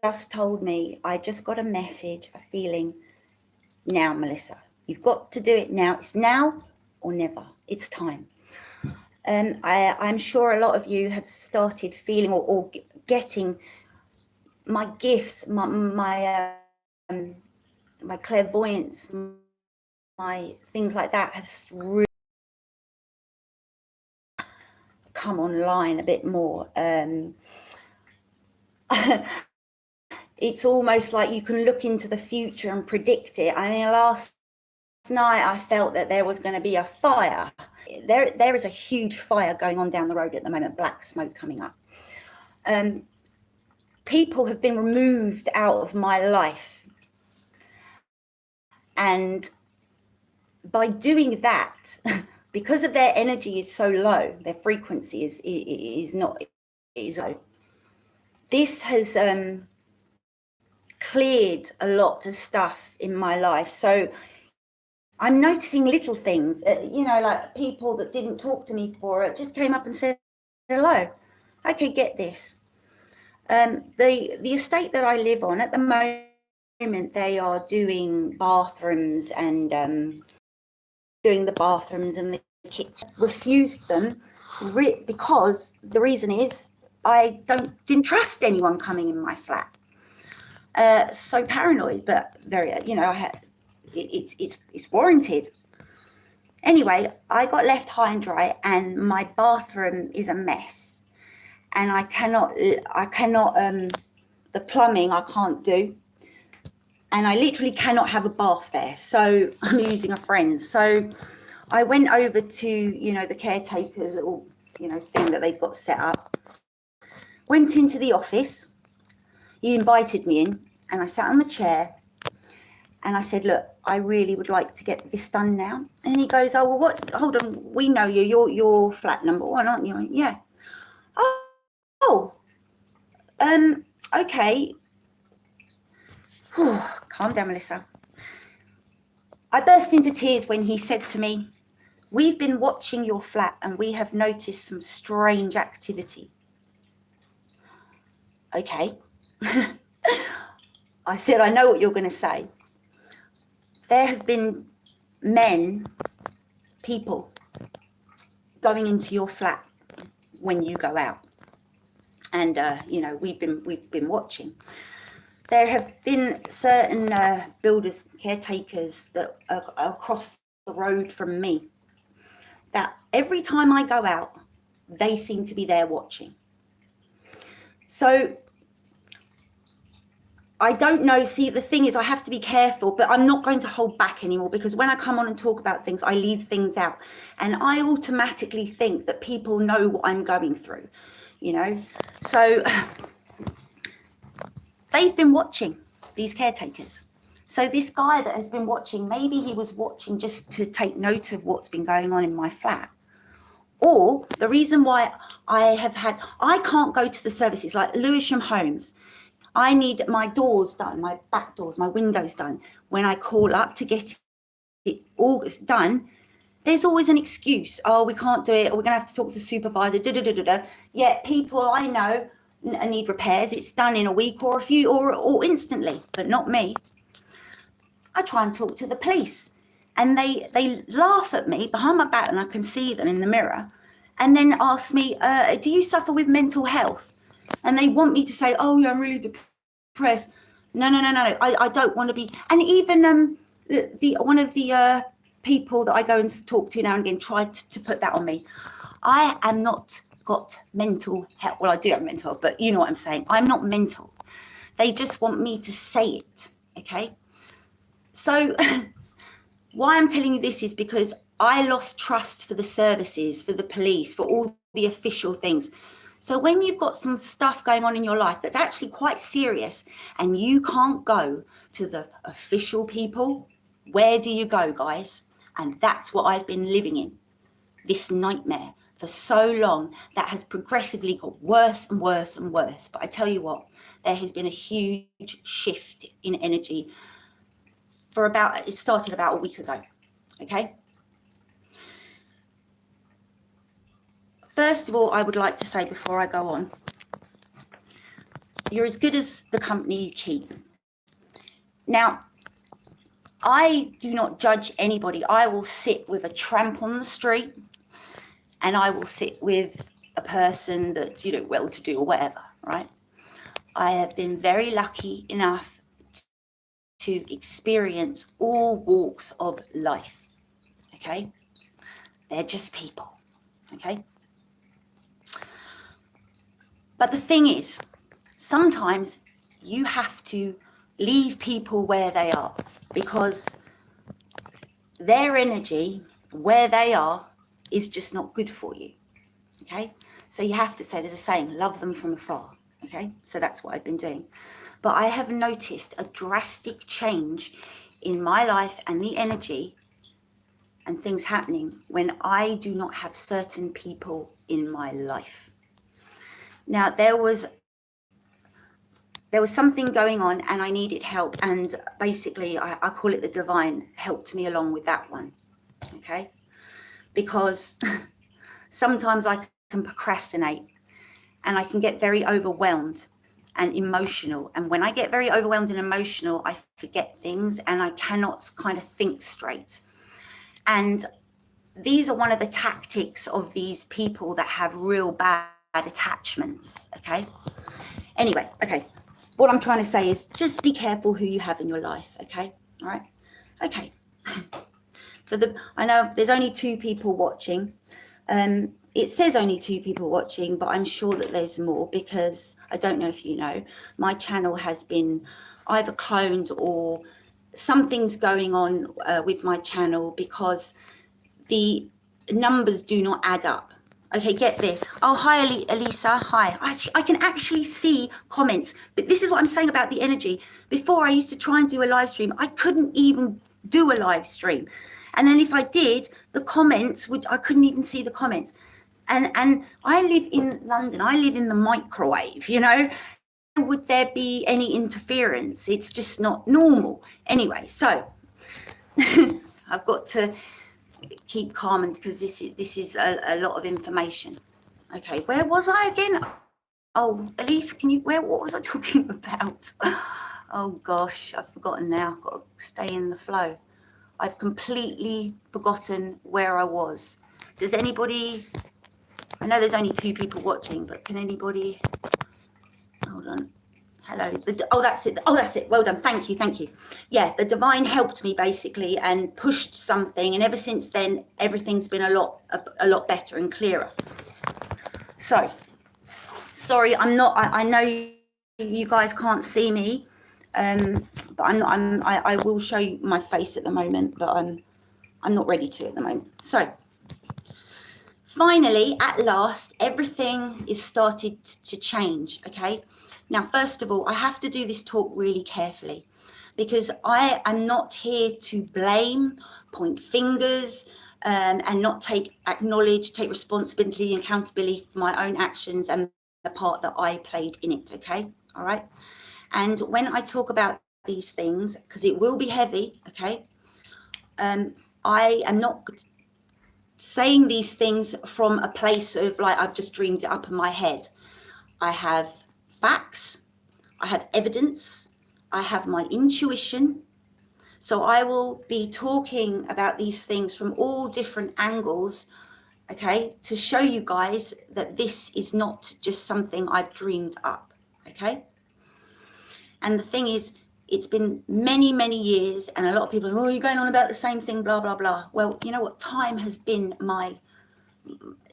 just told me, I just got a message, a feeling, now, Melissa, you've got to do it now. It's now or never. It's time. And I'm sure a lot of you have started feeling or getting my gifts, my clairvoyance, my things like that have really come online a bit more. It's almost like you can look into the future and predict it. I mean, last night I felt that there was going to be a fire. There is a huge fire going on down the road at the moment, black smoke coming up. People have been removed out of my life. And by doing that, because of their energy is so low, their frequency is low. This has cleared a lot of stuff in my life. So I'm noticing little things, like people that didn't talk to me before just came up and said hello. Okay, get this. The estate that I live on at the moment, they are doing bathrooms and doing the bathrooms and the kitchen. Refused them because the reason is I didn't trust anyone coming in my flat. So paranoid, but very, it's warranted. Anyway, I got left high and dry, and my bathroom is a mess, and I cannot. The plumbing I can't do, and I literally cannot have a bath there. So I'm using a friend. So I went over to the caretaker's little thing that they've got set up. Went into the office. He invited me in, and I sat on the chair. And I said, look, I really would like to get this done now. And he goes, oh, well, what? Hold on, we know you. You're flat number 1, aren't you? I went, yeah. Okay. Calm down, Melissa. I burst into tears when he said to me, we've been watching your flat and we have noticed some strange activity. Okay. I said, I know what you're going to say. There have been people going into your flat when you go out, and we've been watching. There have been certain builders, caretakers that are across the road from me, that every time I go out, they seem to be there watching. So I don't know. See, the thing is, I have to be careful, but I'm not going to hold back anymore, because when I come on and talk about things, I leave things out. And I automatically think that people know what I'm going through, So they've been watching, these caretakers. So this guy that has been watching, maybe he was watching just to take note of what's been going on in my flat. Or the reason why I can't go to the services like Lewisham Homes. I need my doors done, my back doors, my windows done. When I call up to get it all done, there's always an excuse. Oh, we can't do it, or we're going to have to talk to the supervisor. Yet people I know need repairs. It's done in a week or a few or instantly, but not me. I try and talk to the police, and they laugh at me behind my back, and I can see them in the mirror, and then ask me, do you suffer with mental health? And they want me to say, oh, yeah, I'm really depressed. No. I don't want to be. And even one of the people that I go and talk to now and again tried to put that on me. I am not got mental health. Well, I do have mental health, but you know what I'm saying. I'm not mental. They just want me to say it. Okay. So why I'm telling you this is because I lost trust for the services, for the police, for all the official things. So when you've got some stuff going on in your life that's actually quite serious and you can't go to the official people, where do you go, guys? And that's what I've been living in, this nightmare for so long that has progressively got worse and worse and worse. But I tell you what, there has been a huge shift in energy it started about a week ago, okay? First of all, I would like to say before I go on, you're as good as the company you keep. Now, I do not judge anybody. I will sit with a tramp on the street, and I will sit with a person that's, well-to-do or whatever, right? I have been very lucky enough to experience all walks of life, okay? They're just people, okay? But the thing is, sometimes you have to leave people where they are, because their energy, where they are, is just not good for you, okay? So you have to say, there's a saying, love them from afar, okay? So that's what I've been doing. But I have noticed a drastic change in my life and the energy and things happening when I do not have certain people in my life. Now, there was something going on and I needed help, and basically I call it the divine helped me along with that one, okay? Because sometimes I can procrastinate and I can get very overwhelmed and emotional, and when I get very overwhelmed and emotional, I forget things and I cannot kind of think straight. And these are one of the tactics of these people that have real bad attachments, okay? Anyway, okay. What I'm trying to say is just be careful who you have in your life, okay? All right? Okay. I know there's only 2 people watching. It says only 2 people watching, but I'm sure that there's more, because I don't know if you know, my channel has been either cloned or something's going on with my channel, because the numbers do not add up. Okay, get this. Oh, hi, Elisa. Hi. I can actually see comments. But this is what I'm saying about the energy. Before, I used to try and do a live stream. I couldn't even do a live stream. And then if I did, the comments I couldn't even see the comments. And I live in London. I live in the microwave, Would there be any interference? It's just not normal. Anyway, so I've got to keep calm, because this is a lot of information. Okay, where was I again? Oh, Elise, what was I talking about? Oh gosh, I've forgotten now. I've got to stay in the flow. I've completely forgotten where I was. Does anybody, I know there's only 2 people watching, but can anybody, hold on. Hello. Oh, that's it. Well done. Thank you. Yeah, the divine helped me basically and pushed something, and ever since then, everything's been a lot better and clearer. So, sorry, I know you guys can't see me, but I will show you my face at the moment, but I'm not ready to at the moment. So, finally, at last, everything is started to change. Okay. Now, first of all, I have to do this talk really carefully, because I am not here to blame, point fingers, and not take responsibility and accountability for my own actions and the part that I played in it, okay? All right? And when I talk about these things, because it will be heavy, okay? I am not saying these things from a place of like I've just dreamed it up in my head. I have facts, I have evidence, I have my intuition. So I will be talking about these things from all different angles, okay, to show you guys that this is not just something I've dreamed up, okay? And the thing is, it's been many, many years, and a lot of people are, you're going on about the same thing, blah, blah, blah. Well, you know what? Time has been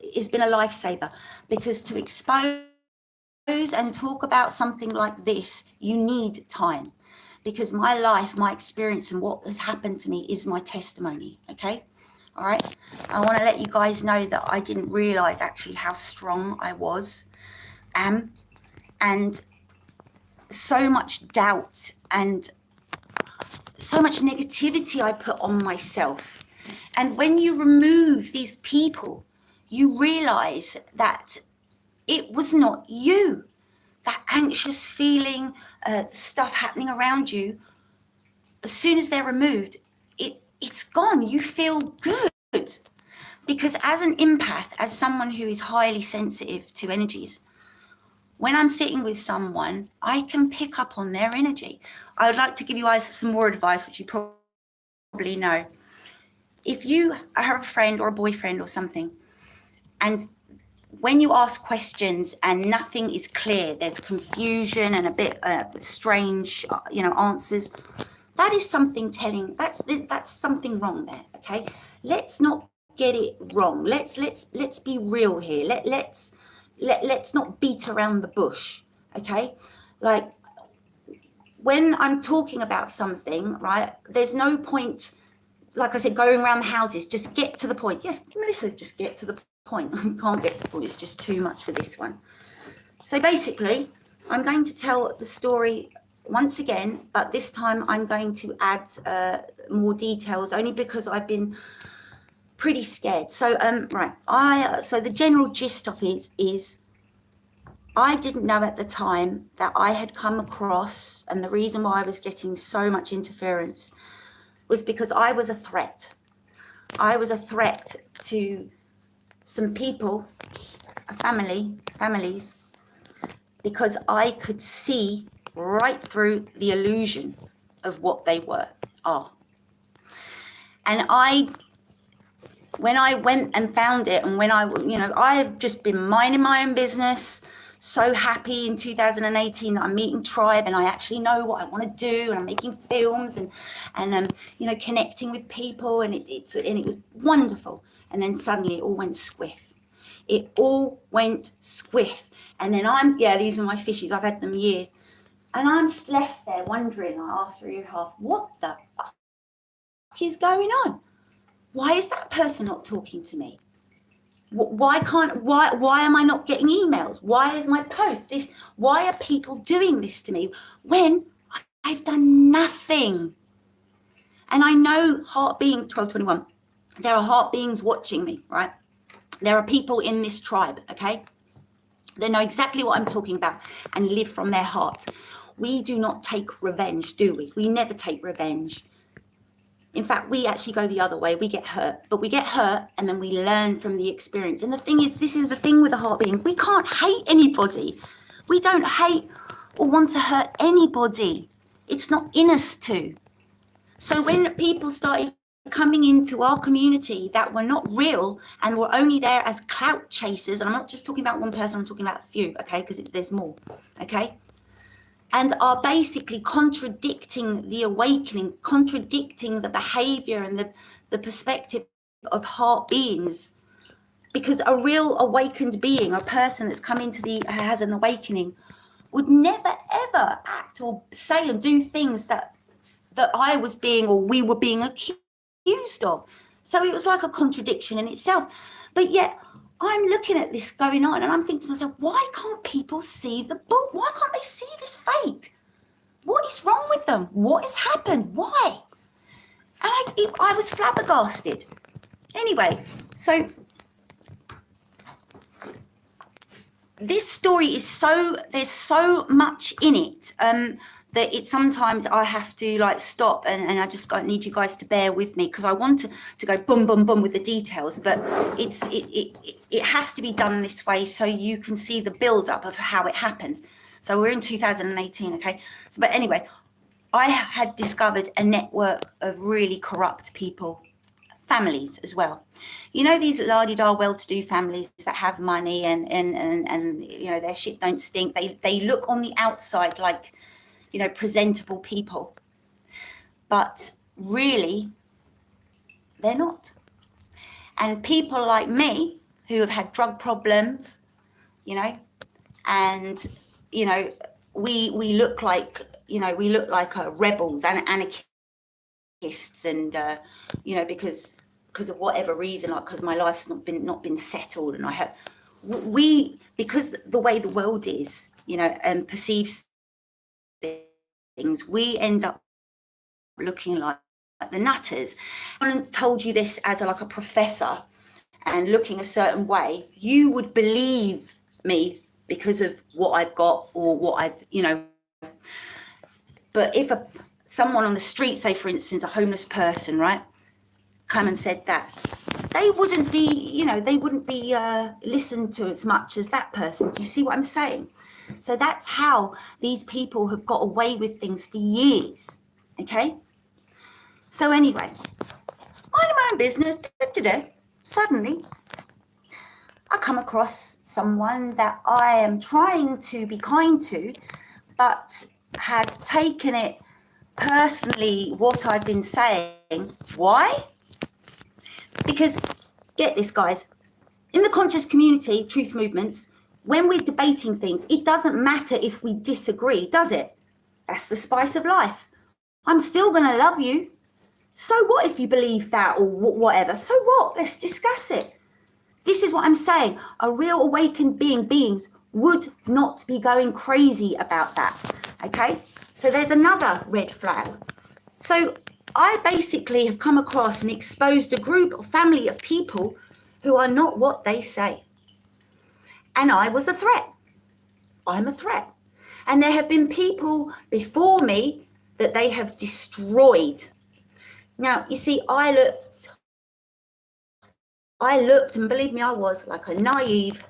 it's been a lifesaver, because to expose and talk about something like this, you need time, because my life, my experience, and what has happened to me is my testimony, okay? All right, I want to let you guys know that I didn't realize actually how strong I am, and so much doubt and so much negativity I put on myself. And when you remove these people, you realize that it was not you. That anxious feeling, stuff happening around you, as soon as they're removed, it's gone. You feel good. Because as an empath, as someone who is highly sensitive to energies, when I'm sitting with someone, I can pick up on their energy. I would like to give you guys some more advice, which you probably know. If you have a friend or a boyfriend or something, and when you ask questions and nothing is clear, there's confusion and a bit strange, answers, that is something telling, that's something wrong there, okay? Let's not get it wrong. Let's be real here. Let's not beat around the bush, okay? Like, when I'm talking about something, right, there's no point, like I said, going around the houses. Just get to the point. Yes, Melissa, just get to the point. I can't get to the point. It's just too much for this one. So basically, I'm going to tell the story once again, but this time I'm going to add more details, only because I've been pretty scared. So so the general gist of it is I didn't know at the time that I had come across, and the reason why I was getting so much interference was because I was a threat. I was a threat to some people, families, because I could see right through the illusion of what they are. And when I went and found it, and when I have just been minding my own business, so happy in 2018 that I'm meeting Tribe and I actually know what I want to do, and I'm making films and connecting with people, and it was wonderful. And then suddenly it all went squiff. It all went squiff. And then these are my fishies. I've had them years. And I'm left there wondering after a year and a half, what the fuck is going on? Why is that person not talking to me? Why am I not getting emails? Why is my post this? Why are people doing this to me when I've done nothing? And I know heart beings, 1221, there are heart beings watching me, right? There are people in this tribe, okay? They know exactly what I'm talking about and live from their heart. We do not take revenge, do we? We never take revenge. In fact, we actually go the other way. We get hurt, but we get hurt and then we learn from the experience. And the thing is, this is the thing with the heart being, we can't hate anybody. We don't hate or want to hurt anybody. It's not in us to. So when people started coming into our community that were not real and were only there as clout chasers, and I'm not just talking about one person, I'm talking about a few, okay, because there's more, okay, and are basically contradicting the awakening, contradicting the behavior and the perspective of heart beings. Because a real awakened being, a person that's come has an awakening, would never ever act or say and do things that I was being, or we were being accused of. So it was like a contradiction in itself. But yet I'm looking at this going on and I'm thinking to myself, why can't people see the book? Why can't they see this fake? What is wrong with them? What has happened? Why? And I was flabbergasted. Anyway, so this story is there's so much in it that sometimes I have to stop and I just need you guys to bear with me, because I want to go boom, boom, boom with the details, but it has to be done this way so you can see the build up of how it happened. So we're in 2018, okay? So, but anyway, I had discovered a network of really corrupt people, families as well. You know, these la-di-da well-to-do families that have money and their shit don't stink. They look on the outside like, presentable people, but really they're not. And people like me who have had drug problems, and we look like rebels and anarchists, and because of whatever reason, because my life's not been settled, and because the way the world is, and perceives things, we end up looking like the nutters. I told you this as a professor and looking a certain way, you would believe me because of what I've got or what I've, but if someone on the street, say for instance, a homeless person, right, come and said that, they wouldn't be listened to as much as that person. Do you see what I'm saying? So that's how these people have got away with things for years. Okay? So anyway, minding my own business, suddenly I come across someone that I am trying to be kind to, but has taken it personally what I've been saying. Why? Because, get this, guys, in the conscious community, truth movements, when we're debating things, it doesn't matter if we disagree, does it? That's the spice of life. I'm still going to love you. So what if you believe that or whatever? So what? Let's discuss it. This is what I'm saying. A real awakened beings would not be going crazy about that. Okay? So there's another red flag. So I basically have come across and exposed a group or family of people who are not what they say. And I was a threat. I'm a threat. And there have been people before me that they have destroyed. Now, you see, I looked, and believe me, I was like a naive